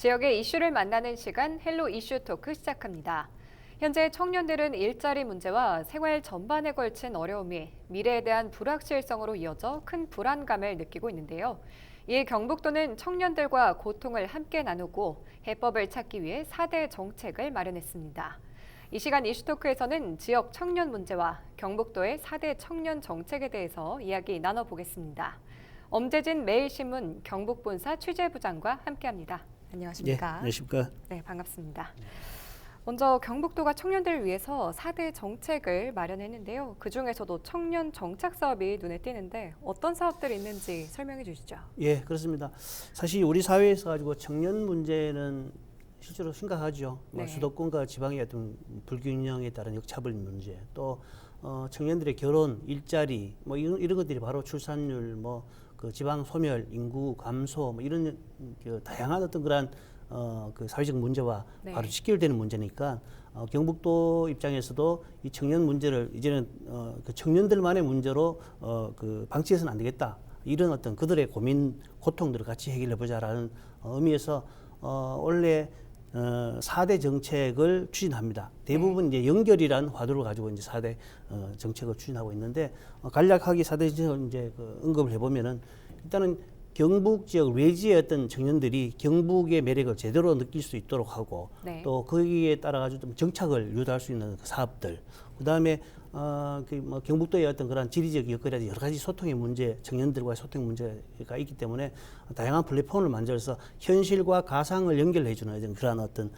지역의 이슈를 만나는 시간 헬로 이슈 토크 시작합니다. 현재 청년들은 일자리 문제와 생활 전반에 걸친 어려움이 미래에 대한 불확실성으로 이어져 큰 불안감을 느끼고 있는데요. 이에 경북도는 청년들과 고통을 함께 나누고 해법을 찾기 위해 4대 정책을 마련했습니다. 이 시간 이슈토크에서는 지역 청년 문제와 경북도의 4대 청년 정책에 대해서 이야기 나눠보겠습니다. 엄재진 매일신문 경북본사 취재부장과 함께합니다. 안녕하십니까? 예, 안녕하십니까? 네, 반갑습니다. 먼저 경북도가 청년들을 위해서 4대 정책을 마련했는데요. 그중에서도 청년 정착 사업이 눈에 띄는데 어떤 사업들이 있는지 설명해 주시죠. 예, 그렇습니다. 사실 우리 사회에서 가지고 청년 문제는 실제로 심각하죠. 네. 수도권과 지방의 어떤 불균형에 따른 역차별 문제, 또 청년들의 결혼, 일자리, 이런 것들이 바로 출산율, 그 지방 소멸, 인구 감소, 이런 다양한 어떤 그런 그 사회적 문제와 네. 바로 직결되는 문제니까 경북도 입장에서도 이 청년 문제를 이제는 그 청년들만의 문제로 그 방치해서는 안 되겠다. 이런 어떤 그들의 고민, 고통들을 같이 해결해 보자라는 의미에서 원래 4대 정책을 추진합니다. 대부분 이제 연결이라는 화두를 가지고 이제 4대 정책을 추진하고 있는데 간략하게 4대 정책을 이제 언급을 해보면은 일단은 경북 지역 외지의 어떤 청년들이 경북의 매력을 제대로 느낄 수 있도록 하고 네. 또 거기에 따라 가지고 좀 정착을 유도할 수 있는 그 사업들. 그다음에 경북도의 어떤 그런 지리적 여건이라든지 여러 가지 소통의 문제, 청년들과의 소통 문제가 있기 때문에 다양한 플랫폼을 만들어서 현실과 가상을 연결해 주는 그런 어떤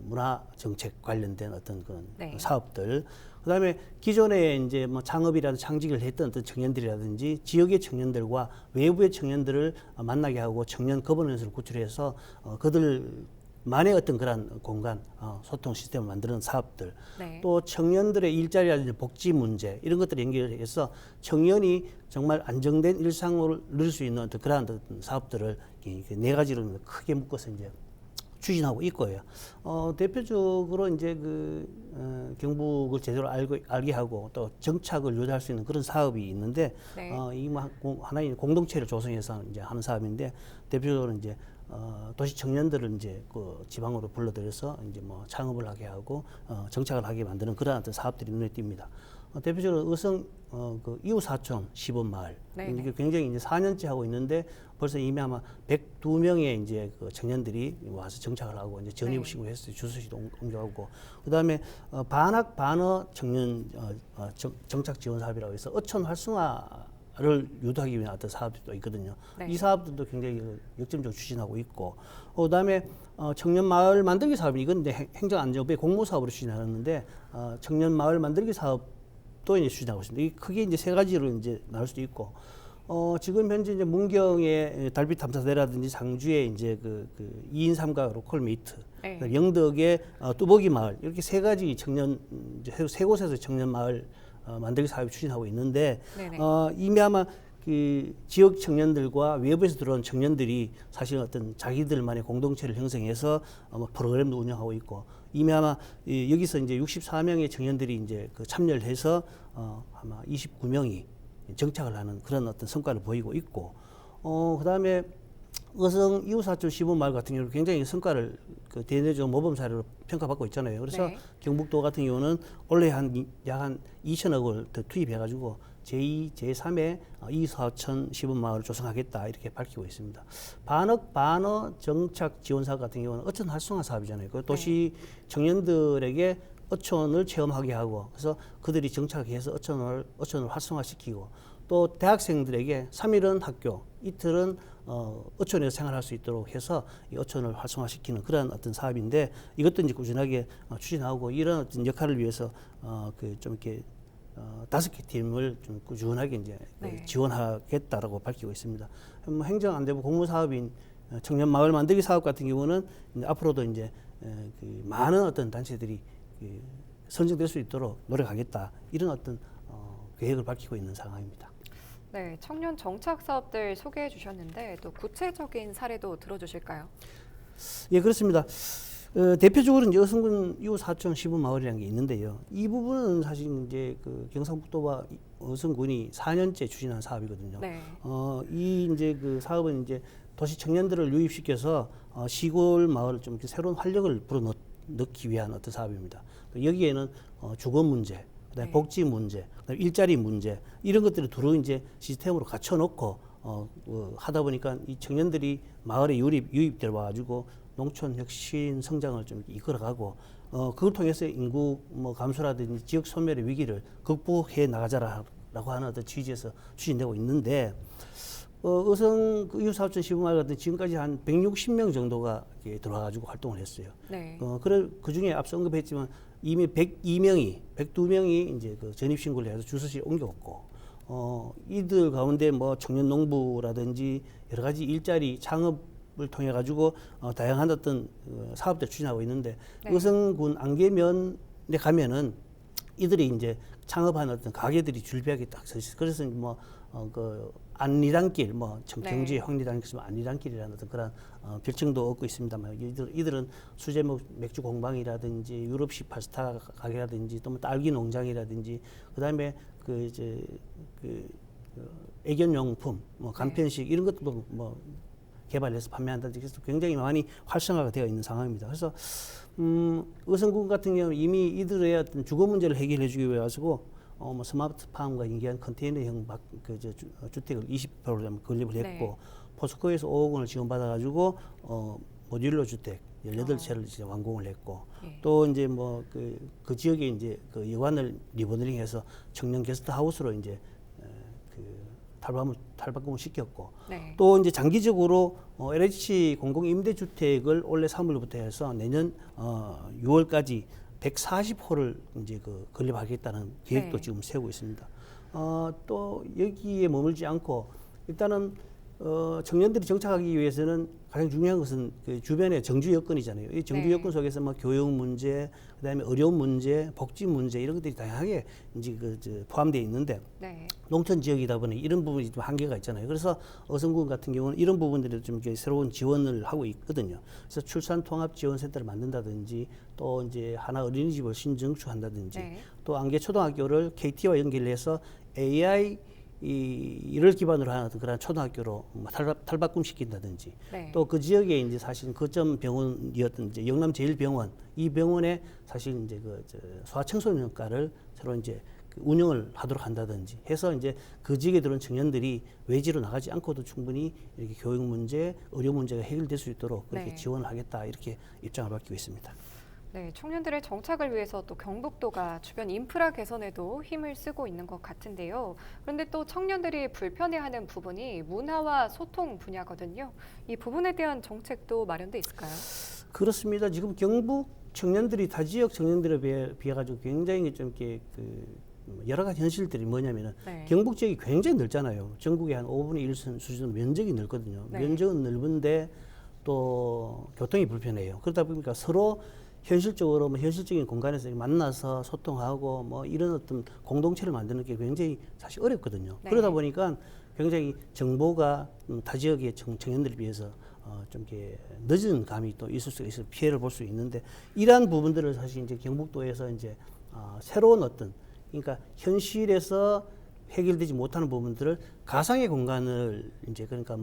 문화 정책 관련된 어떤 그런 네. 사업들. 그다음에 기존에 이제 창업이라든지 창직을 했던 어떤 청년들이라든지 지역의 청년들과 외부의 청년들을 만나게 하고 청년 거버넌스를 구출해서 그들만의 어떤 그런 공간, 소통 시스템을 만드는 사업들. 네. 또 청년들의 일자리라든지 복지 문제 이런 것들을 연결해서 청년이 정말 안정된 일상을 누릴 수 있는 어떤 그러한 어떤 사업들을 이렇게 4가지로 크게 묶어서 이제 추진하고 있고요. 대표적으로 이제 경북을 제대로 알게 하고 또 정착을 유도할 수 있는 그런 사업이 있는데, 네. 하나의 공동체를 조성해서 이제 하는 사업인데, 대표적으로 이제 도시 청년들을 이제 그 지방으로 불러들여서 이제 창업을 하게 하고 정착을 하게 만드는 그러한 어떤 사업들이 눈에 띕니다. 대표적으로 의성 그 이웃사촌 시범마을 이게 굉장히 이제 4년째 하고 있는데 벌써 이미 아마 102명의 이제 그 청년들이 와서 정착을 하고 이제 전입 신고했어요. 주소지도 옮겨가고 그다음에 반학 반어 청년 정착 지원 사업이라고 해서 어촌 활성화를 유도하기 위한 어떤 사업도 있거든요. 네. 이 사업들도 굉장히 역점적으로 추진하고 있고, 그다음에 청년 마을 만들기 사업이 이건 이제 행정안전부의 공모 사업으로 추진하는데 청년 마을 만들기 사업도 이제 추진하고 있습니다. 이 크게 이제 3가지로 이제 나눌 수도 있고, 지금 현재 이제 문경의 달빛 탐사대라든지 상주의 이제 그 2인 3가 로컬 메이트, 네. 영덕의 뚜벅이 마을 이렇게 3가지 청년 이제 3곳에서 청년 마을 만들기 사업을 추진하고 있는데, 이미 아마 그 지역 청년들과 외부에서 들어온 청년들이 사실 어떤 자기들만의 공동체를 형성해서 프로그램도 운영하고 있고, 이미 아마 여기서 이제 64명의 청년들이 이제 참여를 해서 아마 29명이 정착을 하는 그런 어떤 성과를 보이고 있고, 그다음에 의성 이웃사촌 시범마을 같은 경우는 굉장히 성과를 대내적 모범 사례로 평가받고 있잖아요. 그래서 경북도 같은 경우는 올해 약 한 2천억을 더 투입해가지고 제2, 제3의 이웃사촌 시범마을을 조성하겠다 이렇게 밝히고 있습니다. 반억 반어 정착 지원 사업 같은 경우는 어촌 활성화 사업이잖아요. 그 도시 청년들에게 어촌을 체험하게 하고, 그래서 그들이 정착해서 어촌을 활성화시키고, 또 대학생들에게 3일은 학교, 이틀은 어촌에서 생활할 수 있도록 해서 이 어촌을 활성화시키는 그런 어떤 사업인데, 이것도 이제 꾸준하게 추진하고, 이런 어떤 역할을 위해서 좀 이렇게 5개 팀을 좀 꾸준하게 이제 지원하겠다라고 밝히고 있습니다. 행정안전부 공모사업인 청년 마을 만들기 사업 같은 경우는 이제 앞으로도 이제 그 많은 어떤 단체들이 선정될 수 있도록 노력하겠다, 이런 어떤 계획을 밝히고 있는 상황입니다. 네, 청년 정착 사업들 소개해 주셨는데 또 구체적인 사례도 들어주실까요? 예, 그렇습니다. 대표적으로 이제 어성군 이후 사촌 시범마을이라는 게 있는데요. 이 부분은 사실 이제 그 경상북도와 어성군이 4년째 추진한 사업이거든요. 네. 이 이제 그 사업은 이제 도시 청년들을 유입시켜서 시골 마을을 좀 이렇게 새로운 활력을 불어넣기 위한 어떤 사업입니다. 여기에는 주거 문제, 그다음에 네. 복지 문제, 그다음에 일자리 문제 이런 것들을 두루 이제 시스템으로 갖춰놓고 하다 보니까 이 청년들이 마을에 유입돼 와가지고 농촌 혁신 성장을 좀 이끌어가고 그걸 통해서 인구 감소라든지 지역 소멸의 위기를 극복해 나가자라고 하는 어떤 취지에서 추진되고 있는데 의성 그 이웃사업촌 시범마을 같은 지금까지 한 160명 정도가 들어와가지고 활동을 했어요. 네. 그 중에 앞서 언급했지만 이미 102명이 이제 그 전입신고를 해서 주소지에 옮겨왔고, 이들 가운데 뭐 청년 농부라든지 여러 가지 일자리 창업을 통해 가지고 다양한 어떤 사업들 추진하고 있는데 네. 의성군 안개면에 가면은 이들이 이제 창업한 어떤 가게들이 줄비하게 딱 서 있어요. 그래서 그 안리단길, 경주의 황리단길, 안리단길이라는 어떤 그런 별칭도 얻고 있습니다만 이들은 수제목 맥주 공방이라든지 유럽식 파스타 가게라든지 또 뭐 딸기 농장이라든지 그다음에 애견용품, 간편식 이런 것도 개발해서 판매한다든지 그래서 굉장히 많이 활성화가 되어 있는 상황입니다. 그래서 의성군 같은 경우 이미 이들의 어떤 주거 문제를 해결해 주기 위해서 스마트팜과 연계한 컨테이너형 주택을 20% 건립을 했고 포스코에서 5억 원을 지원받아가지고 모듈러 주택 18채를 이제 완공을 했고 또 이제 그 지역에 이제 그 여관을 리모델링해서 청년 게스트하우스로 이제 탈바꿈을 시켰고 또 이제 장기적으로 LH 공공 임대주택을 올해 3월부터 해서 내년 6월까지 140호를 이제 건립하겠다는 계획도 지금 세우고 있습니다. 또 여기에 머물지 않고 일단은 청년들이 정착하기 위해서는 가장 중요한 것은 그 주변의 정주 여건이잖아요. 이 정주 여건 속에서 교육 문제, 그다음에 의료 문제, 복지 문제 이런 것들이 다양하게 이제 포함되어 있는데 농촌 지역이다 보니 이런 부분이 좀 한계가 있잖아요. 그래서 어성군 같은 경우는 이런 부분들을 좀 새로운 지원을 하고 있거든요. 그래서 출산 통합 지원 센터를 만든다든지 또 이제 하나 어린이집을 신증축한다든지 또 안개 초등학교를 KT와 연결해서 AI 이를 기반으로 하는 그런 초등학교로 탈바꿈 시킨다든지 또 그 지역에 이제 사실 거점 병원이었던 이제 영남제일병원 이 병원에 사실 이제 소아청소년과를 새로 이제 운영을 하도록 한다든지 해서 이제 그 지역에 들어온 청년들이 외지로 나가지 않고도 충분히 이렇게 교육 문제, 의료 문제가 해결될 수 있도록 그렇게 지원을 하겠다 이렇게 입장을 밝히고 있습니다. 네, 청년들의 정착을 위해서 또 경북도가 주변 인프라 개선에도 힘을 쓰고 있는 것 같은데요. 그런데 또 청년들이 불편해하는 부분이 문화와 소통 분야거든요. 이 부분에 대한 정책도 마련돼 있을까요? 그렇습니다. 지금 경북 청년들이 타 지역 청년들에 비해 가지고 굉장히 좀 이렇게 여러 가지 현실들이 뭐냐면은 경북 지역이 굉장히 넓잖아요. 전국의 한 5분의 1 수준 면적이 넓거든요. 면적은 넓은데 또 교통이 불편해요. 그러다 보니까 서로 현실적으로 현실적인 공간에서 만나서 소통하고 이런 어떤 공동체를 만드는 게 굉장히 사실 어렵거든요. 그러다 보니까 굉장히 정보가 타 지역의 청년들에 비해서 좀 이렇게 늦은 감이 또 있을 수 있어 피해를 볼 수 있는데 이러한 부분들을 사실 이제 경북도에서 이제 새로운 어떤 그러니까 현실에서 해결되지 못하는 부분들을 가상의 공간을 이제 그러니까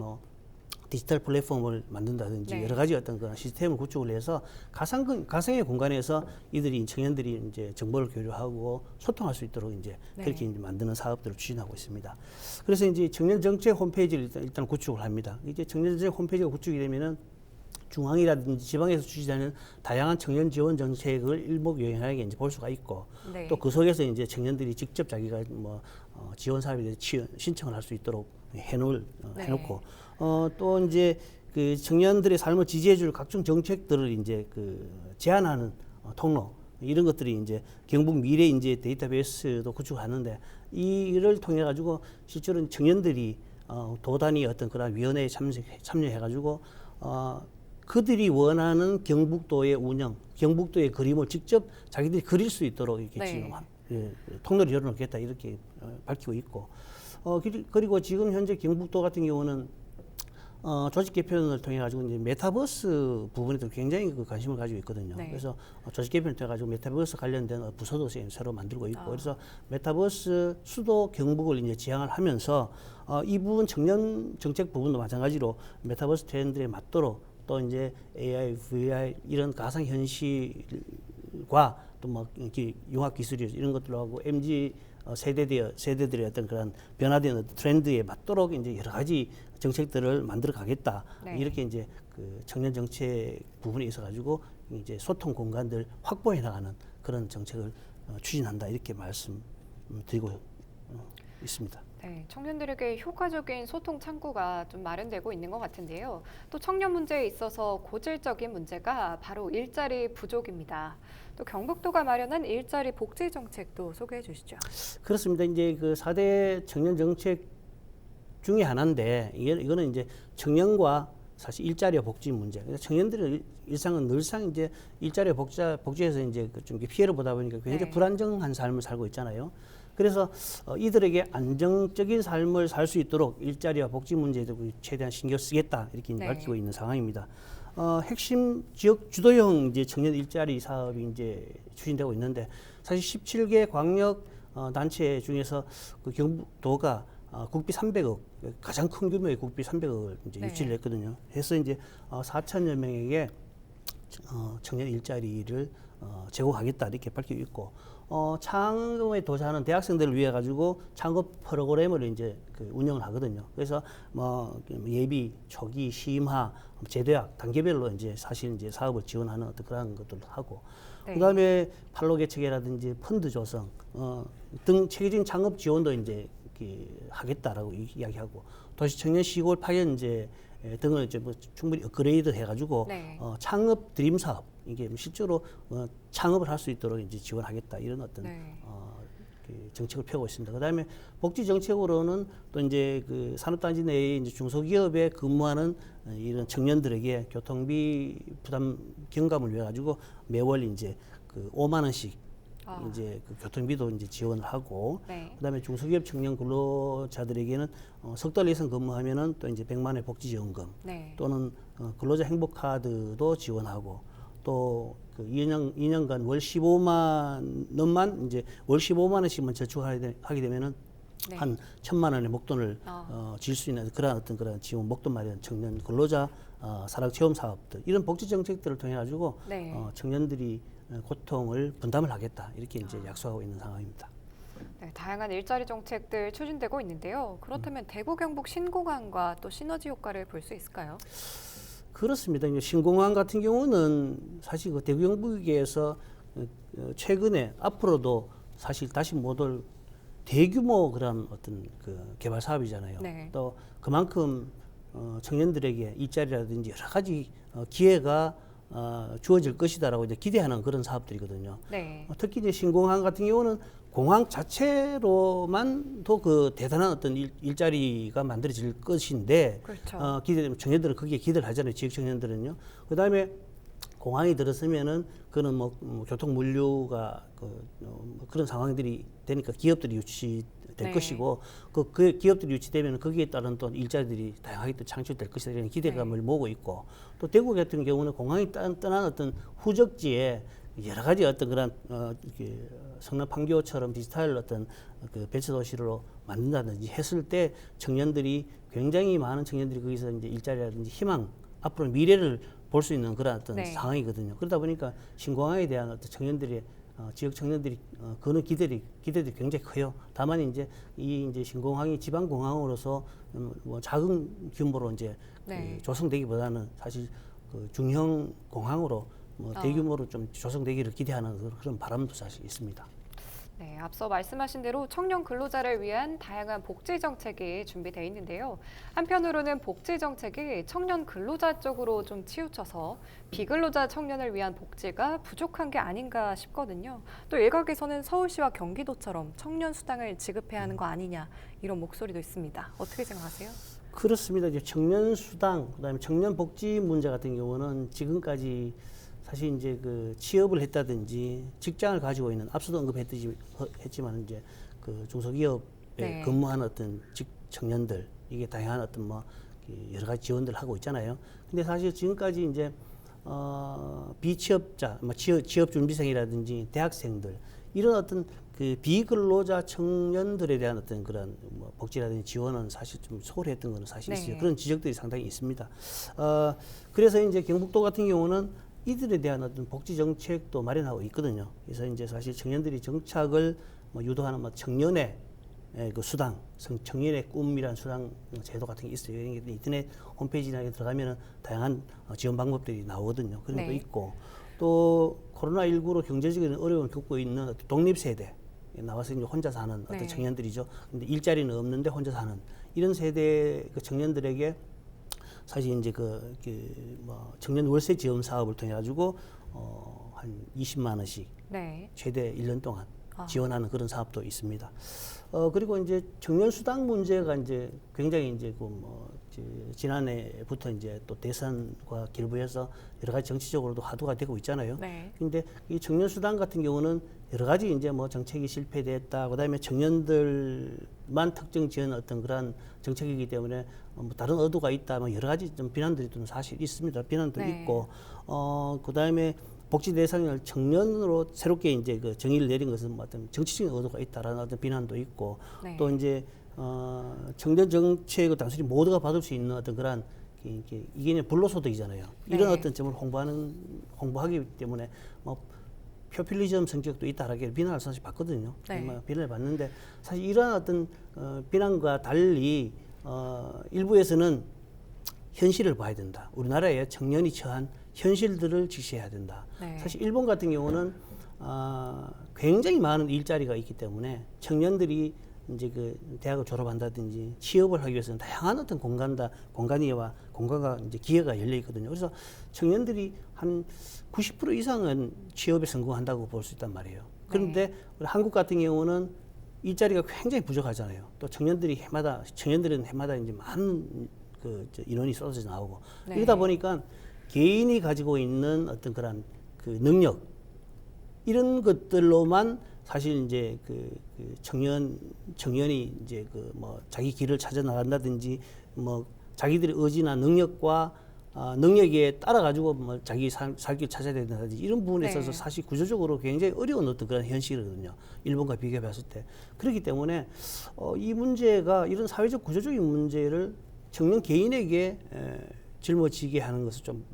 디지털 플랫폼을 만든다든지 여러 가지 어떤 그런 시스템을 구축을 해서 가상의 공간에서 이들이 청년들이 이제 정보를 교류하고 소통할 수 있도록 이제 그렇게 이제 만드는 사업들을 추진하고 있습니다. 그래서 이제 청년 정책 홈페이지를 일단 구축을 합니다. 이제 청년 정책 홈페이지가 구축이 되면은 중앙이라든지 지방에서 추진하는 다양한 청년 지원 정책을 일목요연하게 이제 볼 수가 있고 또 그 속에서 이제 청년들이 직접 자기가 지원 사업에 대해서 신청을 할 수 있도록 해놓고 또 이제 그 청년들의 삶을 지지해줄 각종 정책들을 이제 제안하는 통로 이런 것들이 이제 경북 미래 인재 데이터베이스도 구축하는데 이를 통해 가지고 실제로 청년들이 도단위 어떤 그런 위원회에 참여해 가지고 그들이 원하는 경북도의 운영, 경북도의 그림을 직접 자기들이 그릴 수 있도록 이렇게 지금 통로를 열어놓겠다 이렇게 밝히고 있고 그리고 지금 현재 경북도 같은 경우는 조직 개편을 통해 가지고 이제 메타버스 부분에도 굉장히 그 관심을 가지고 있거든요. 네. 그래서 조직 개편을 통해 가지고 메타버스 관련된 부서도 새로 만들고 있고, 그래서 메타버스 수도 경북을 이제 지향을 하면서 이 부분 청년 정책 부분도 마찬가지로 메타버스 트렌드에 맞도록 또 이제 AI, VR 이런 가상 현실과 또 뭐 융합 기술이 이런 것들하고 MZ 세대들의 어떤 그런 변화된 어떤 트렌드에 맞도록 이제 여러 가지 정책들을 만들어 가겠다. 네. 이렇게 이제 그 청년 정책 부분에 있어 가지고 이제 소통 공간들 확보해 나가는 그런 정책을 추진한다. 이렇게 말씀드리고 있습니다. 네, 청년들에게 효과적인 소통 창구가 좀 마련되고 있는 것 같은데요. 또 청년 문제에 있어서 고질적인 문제가 바로 일자리 부족입니다. 또 경북도가 마련한 일자리 복지 정책도 소개해 주시죠. 그렇습니다. 이제 그 4대 청년 정책 중에 하나인데 이거는 이제 청년과 사실 일자리와 복지 문제. 그래서 청년들의 일상은 늘상 이제 일자리와 복지에서 이제 좀 피해를 보다 보니까 굉장히 네. 불안정한 삶을 살고 있잖아요. 그래서 이들에게 안정적인 삶을 살 수 있도록 일자리와 복지 문제에도 최대한 신경 쓰겠다 이렇게 네. 밝히고 있는 상황입니다. 핵심 지역 주도형 이제 청년 일자리 사업이 이제 추진되고 있는데 사실 17개 광역 단체 중에서 그 경북도가 국비 300억 가장 큰 규모의 국비 300억을 이제 네. 유치를 했거든요. 해서 이제 4천여 명에게 청년 일자리를 제공하겠다 이렇게 밝히고 있고 창업에 도전하는 대학생들을 위해 가지고 창업 프로그램을 이제 그 운영을 하거든요. 그래서 뭐 예비, 초기, 심화, 재대학 단계별로 이제 사실 이제 사업을 지원하는 어떤 그런 것들도 하고 네. 그다음에 판로 개척이라든지 펀드 조성 등 체계적인 창업 지원도 이제 하겠다라고 이야기하고 도시 청년 시골 파견제 등을 이제 뭐 충분히 업그레이드 해가지고 네. 창업 드림 사업 이게 실제로 창업을 할 수 있도록 이제 지원하겠다 이런 어떤 네. 그 정책을 펴고 있습니다. 그다음에 복지 정책으로는 또 이제 그 산업단지 내에 이제 중소기업에 근무하는 이런 청년들에게 교통비 부담 경감을 위해 가지고 매월 이제 그 5만 원씩 이제 그 교통비도 이제 지원을 하고 네. 그다음에 중소기업 청년 근로자들에게는 석 달 이상 근무하면은 또 이제 100만 원의 복지 지원금 네. 또는 근로자 행복 카드도 지원하고 또 그 2년간 월 15만 원만 이제 월 15만 원씩만 저축하게 되면은 네. 한 1,000만 원의 목돈을 질 수 있는 그런 어떤 그런 지원 목돈 마련 청년 근로자 사락 체험 사업들 이런 복지 정책들을 통해 가지고 네. 청년들이 고통을 분담을 하겠다 이렇게 이제 약속하고 있는 상황입니다. 네, 다양한 일자리 정책들 추진되고 있는데요. 그렇다면 대구 경북 신공항과 또 시너지 효과를 볼 수 있을까요? 그렇습니다. 이제 신공항 같은 경우는 사실 그 대구 경북에서 최근에 앞으로도 사실 다시 못 올 대규모 그런 어떤 그 개발 사업이잖아요. 네. 또 그만큼 청년들에게 일자리라든지 여러 가지 기회가 주어질 것이다라고 이제 기대하는 그런 사업들이거든요. 네. 특히 이제 신공항 같은 경우는 공항 자체로만도 그 대단한 어떤 일자리가 만들어질 것인데 그렇죠. 기대되면 청년들은 거기에 기대를 하잖아요. 지역 청년들은요. 그다음에 공항이 들어서면은 그는 뭐 교통 물류가 그런 상황들이 되니까 기업들이 유치될 네. 것이고 그 기업들이 유치되면 거기에 따른 또 일자리들이 다양하게 또 창출될 것이다 이런 기대감을 모으고 있고 또 대구 같은 경우는 공항이 떠난 어떤 후적지에 여러 가지 어떤 그런 이렇게 성남 판교처럼 디지털 어떤 그 벤처 도시로 만든다든지 했을 때 청년들이 굉장히 많은 청년들이 거기서 이제 일자리라든지 희망 앞으로 미래를 볼 수 있는 그런 어떤 네. 상황이거든요. 그러다 보니까 신공항에 대한 어떤 청년들의 지역 청년들이 그는 기대도 굉장히 커요. 다만 이제 이제 신공항이 지방 공항으로서 뭐 작은 규모로 이제 네. 조성되기보다는 사실 그 중형 공항으로 뭐 대규모로 좀 조성되기를 기대하는 그런 바람도 사실 있습니다. 네, 앞서 말씀하신 대로 청년 근로자를 위한 다양한 복지 정책이 준비되어 있는데요. 한편으로는 복지 정책이 청년 근로자 쪽으로 좀 치우쳐서 비근로자 청년을 위한 복지가 부족한 게 아닌가 싶거든요. 또 일각에서는 서울시와 경기도처럼 청년 수당을 지급해야 하는 거 아니냐 이런 목소리도 있습니다. 어떻게 생각하세요? 그렇습니다. 이제 청년 수당, 그다음에 청년 복지 문제 같은 경우는 지금까지 사실 이제 그 취업을 했다든지 직장을 가지고 있는 앞서도 언급했지만 이제 그 중소기업에 네. 근무하는 어떤 청년들 이게 다양한 어떤 뭐 여러 가지 지원들을 하고 있잖아요. 근데 사실 지금까지 이제 비취업자, 취업 준비생이라든지 대학생들 이런 어떤 그 비근로자 청년들에 대한 어떤 그런 뭐 복지라든지 지원은 사실 좀 소홀했던 거는 사실 있어요. 그런 지적들이 상당히 있습니다. 그래서 이제 경북도 같은 경우는 이들에 대한 어떤 복지 정책도 마련하고 있거든요. 그래서 이제 사실 청년들이 정착을 뭐 유도하는 뭐 청년의 그 수당, 청년의 꿈이라는 수당 제도 같은 게 있어요. 인터넷 홈페이지나 들어가면은 다양한 지원 방법들이 나오거든요. 그런 것도 있고 또 코로나19로 경제적인 어려움을 겪고 있는 독립세대 나와서 이제 혼자 사는 어떤 청년들이죠. 근데 일자리는 없는데 혼자 사는 이런 세대 그 청년들에게 사실 이제 뭐 청년 월세 지원 사업을 통해 가지고 한 20만 원씩 최대 1년 동안 지원하는 그런 사업도 있습니다. 그리고 이제 청년 수당 문제가 이제 굉장히 이제 지난해부터 이제 또 대선과 길부해서 여러 가지 정치적으로도 화두가 되고 있잖아요. 근데 이 청년 수당 같은 경우는 여러 가지 이제 뭐 정책이 실패됐다. 그다음에 청년들만 특정 지은 어떤 그런 정책이기 때문에 뭐 다른 의도가 있다. 뭐 여러 가지 좀 비난들이 좀 사실 있습니다. 비난도 있고 그다음에 복지 대상을 청년으로 새롭게 이제 그 정의를 내린 것은 어떤 정치적인 의도가 있다라는 어떤 비난도 있고 또 이제 청년 정책을 단순히 모두가 받을 수 있는 어떤 그런 이게 불로소득이잖아요. 이런 어떤 점을 홍보하기 때문에 뭐 포퓰리즘 성격도 있다라게 비난을 사실 받거든요. 비난을 받는데 사실 이러한 어떤 비난과 달리 일부에서는 현실을 봐야 된다. 우리나라의 청년이 처한 현실들을 지시해야 된다. 사실 일본 같은 경우는 굉장히 많은 일자리가 있기 때문에 청년들이 이제 그 대학을 졸업한다든지 취업을 하기 위해서는 다양한 어떤 공간과 이제 기회가 열려 있거든요. 그래서 청년들이 한 90% 이상은 취업에 성공한다고 볼 수 있단 말이에요. 그런데 우리 한국 같은 경우는 일자리가 굉장히 부족하잖아요. 또 청년들은 해마다 이제 많은 인원이 쏟아져 나오고 이러다 보니까 개인이 가지고 있는 어떤 그런 그 능력 이런 것들로만 사실 이제 청년이 이제 뭐 자기 길을 찾아 나간다든지 뭐 자기들의 의지나 능력과 능력에 따라 가지고 뭐 자기 살 길 찾아야 된다든지 이런 부분에 있어서 사실 구조적으로 굉장히 어려운 어떤 그런 현실이거든요. 일본과 비교해 봤을 때. 그렇기 때문에 이 문제가 이런 사회적 구조적인 문제를 청년 개인에게 짊어지게 하는 것은 좀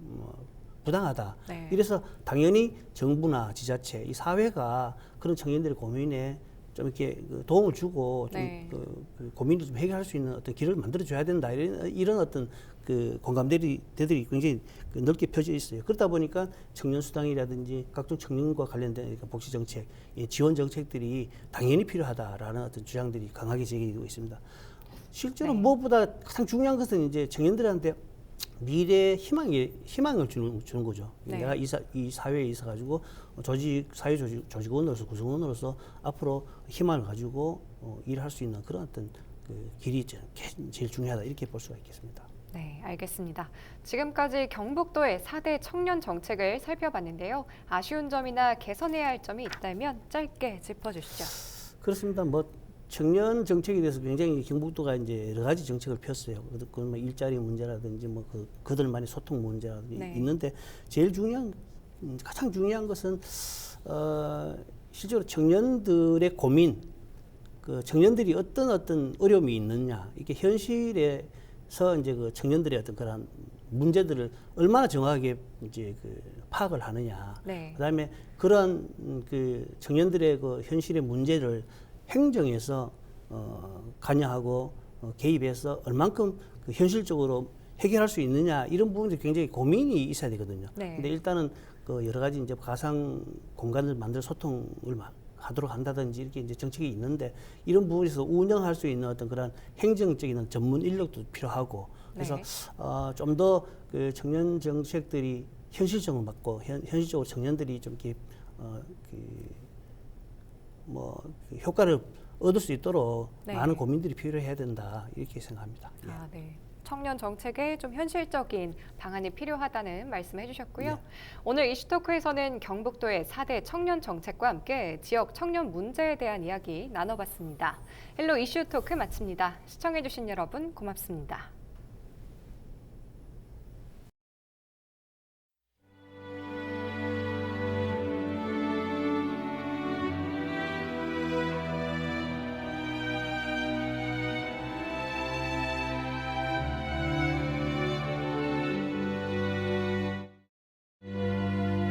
부당하다. 이래서 당연히 정부나 지자체, 이 사회가 그런 청년들의 고민에 좀 이렇게 도움을 주고 좀 고민을 좀 해결할 수 있는 어떤 길을 만들어줘야 된다. 이런 어떤 공감대들이 굉장히 넓게 펴져 있어요. 그러다 보니까 청년 수당이라든지 각종 청년과 관련된 복지 정책, 지원 정책들이 당연히 필요하다라는 어떤 주장들이 강하게 제기되고 있습니다. 실제로 무엇보다 가장 중요한 것은 이제 청년들한테 미래의 희망을 주는 거죠. 내가 이 사회에 있어 가지고 사회 조직원으로서 구성원으로서 앞으로 희망을 가지고 일할 수 있는 그런 어떤 길이 제일 중요하다 이렇게 볼 수가 있겠습니다. 네, 알겠습니다. 지금까지 경북도의 4대 청년 정책을 살펴봤는데요. 아쉬운 점이나 개선해야 할 점이 있다면 짧게 짚어주시죠. 그렇습니다. 청년 정책에 대해서 굉장히 경북도가 이제 여러 가지 정책을 폈어요. 뭐 일자리 문제라든지 뭐 그들만의 소통 문제라든지 있는데 가장 중요한 것은 실제로 청년들의 고민, 청년들이 어떤 어려움이 있느냐 이게 현실에서 이제 청년들의 어떤 그런 문제들을 얼마나 정확하게 이제 파악을 하느냐. 그다음에 그런 청년들의 현실의 문제를 행정에서 관여하고 개입해서 얼만큼 현실적으로 해결할 수 있느냐 이런 부분들이 굉장히 고민이 있어야 되거든요. 근데 일단은 여러 가지 이제 가상 공간을 만들 소통을 하도록 한다든지 이렇게 이제 정책이 있는데 이런 부분에서 운영할 수 있는 어떤 그런 행정적인 전문 인력도 필요하고 그래서 좀 더 청년 정책들이 현실적으로 맞고 현실적으로 청년들이 좀 이렇게 효과를 얻을 수 있도록 많은 고민들이 필요해야 된다 이렇게 생각합니다. 청년 정책에 좀 현실적인 방안이 필요하다는 말씀해 주셨고요. 오늘 이슈토크에서는 경북도의 4대 청년 정책과 함께 지역 청년 문제에 대한 이야기 나눠봤습니다. 헬로 이슈토크 마칩니다. 시청해 주신 여러분 고맙습니다.